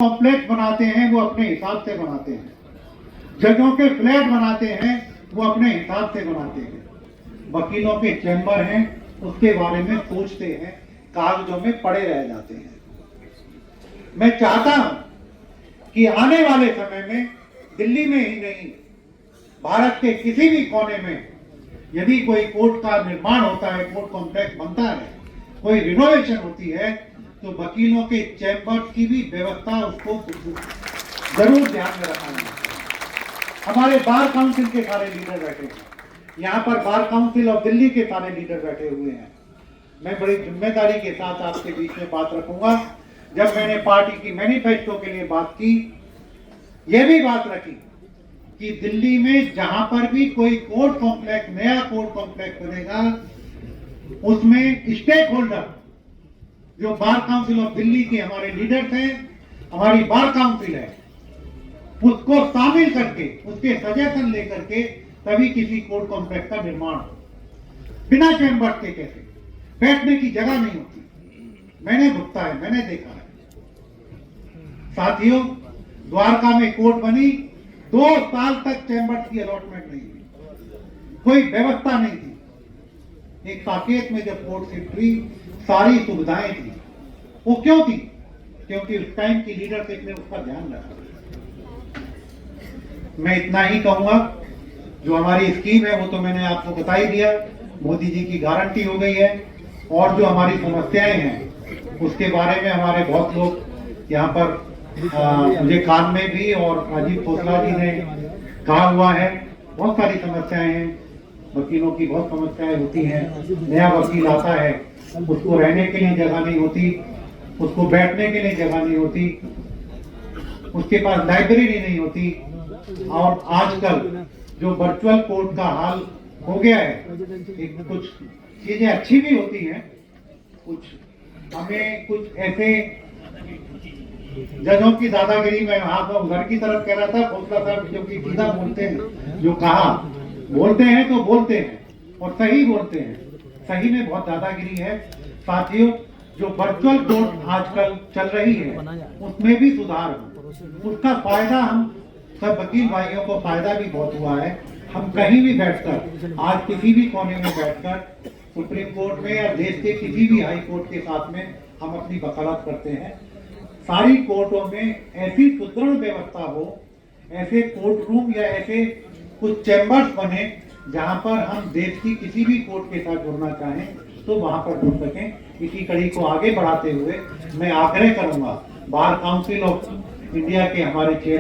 Complex बनाते हैं वो अपने हिसाब से बनाते हैं, जजों के फ्लैट बनाते हैं वो अपने हिसाब से बनाते हैं, वकीलों के चैम्बर हैं उसके बारे में सोचते हैं, कागजों में पड़े रह जाते हैं। मैं चाहता हूं कि आने वाले समय में दिल्ली में ही नहीं, भारत के किसी भी कोने में यदि कोई कोर्ट का निर्माण होता है, कोर्ट कॉम्प्लेक्स बनता है, कोई रिनोवेशन होती है, तो वकीलों के चैम्बर्स की भी व्यवस्था उसको जरूर ध्यान में रखना है। हमारे बार काउंसिल के सारे लीडर बैठे हैं, यहाँ पर बार काउंसिल ऑफ दिल्ली के सारे लीडर बैठे हुए हैं। मैं बड़ी जिम्मेदारी के साथ आपके बीच में बात रखूंगा। जब मैंने पार्टी की मैनिफेस्टो के लिए बात की, यह भी बात रखी कि दिल्ली में जहां पर भी कोई कोर्ट कॉम्प्लेक्स, नया कोर्ट कॉम्प्लेक्स बनेगा, उसमें स्टेक होल्डर जो बार काउंसिल ऑफ दिल्ली के हमारे लीडर्स हैं, हमारी बार काउंसिल है, उसको शामिल करके, उसके सजेशन लेकर के तभी किसी कोर्ट कॉम्प्लेक्स का निर्माण हो। बिना चैम्बर्स के कैसे? बैठने की जगह नहीं होती। मैंने भुगता है, मैंने देखा है। साथियों, द्वारका में कोर्ट बनी, 2 साल तक चैम्बर्स की अलॉटमेंट नहीं हुई, कोई व्यवस्था नहीं थी। एक साकेत में जब कोर्ट शिफ्ट हुई, सारी सुविधाएं थी। वो क्यों थी? क्योंकि उस टाइम की लीडरशिप ने उसका ध्यान रखा। मैं इतना ही कहूंगा, जो हमारी स्कीम है वो तो मैंने आपको बता ही दिया, मोदी जी की गारंटी हो गई है। और जो हमारी समस्याएं हैं उसके बारे में हमारे बहुत लोग यहाँ पर मुझे कान में भी और राजीव खोसला जी ने कहा हुआ है। बहुत सारी समस्याएं हैं, वकीलों की बहुत समस्याएं होती हैं। नया वकील आता है, उसको रहने के लिए जगह नहीं होती, उसको बैठने के लिए जगह नहीं होती, उसके पास लाइब्रेरी नहीं होती। और आजकल जो वर्चुअल कोर्ट का हाल हो गया है, कुछ चीजें अच्छी भी होती हैं, कुछ ऐसे जजों की दादागिरी में हाथ उधर की तरफ कह रहा था खोसला साहब, क्योंकि सीधा बोलते हैं, जो कहा बोलते हैं तो बोलते हैं और सही बोलते हैं। सही में बहुत दादागिरी है। साथियों, जो वर्चुअल कोर्ट आजकल चल रही है उसमें भी सुधार हो, उसका फायदा हम सब वकील भाइयों को फायदा भी बहुत हुआ है। हम कहीं भी बैठकर, आज किसी भी कोने में बैठकर सुप्रीम कोर्ट में या देश के किसी भी हाई कोर्ट के साथ में हम अपनी वकालत करते हैं। सारी कोर्टों में ऐसी सुदृढ़ व्यवस्था हो, ऐसे कोर्ट रूम या ऐसे कुछ चैम्बर्स बने जहां पर हम देश की किसी भी कोर्ट के साथ जुड़ना चाहें तो वहां पर जुड़ सकें। इसी कड़ी को आगे बढ़ाते हुए मैं आग्रह करूंगा, बार काउंसिल ऑफ इंडिया के हमारे चेयर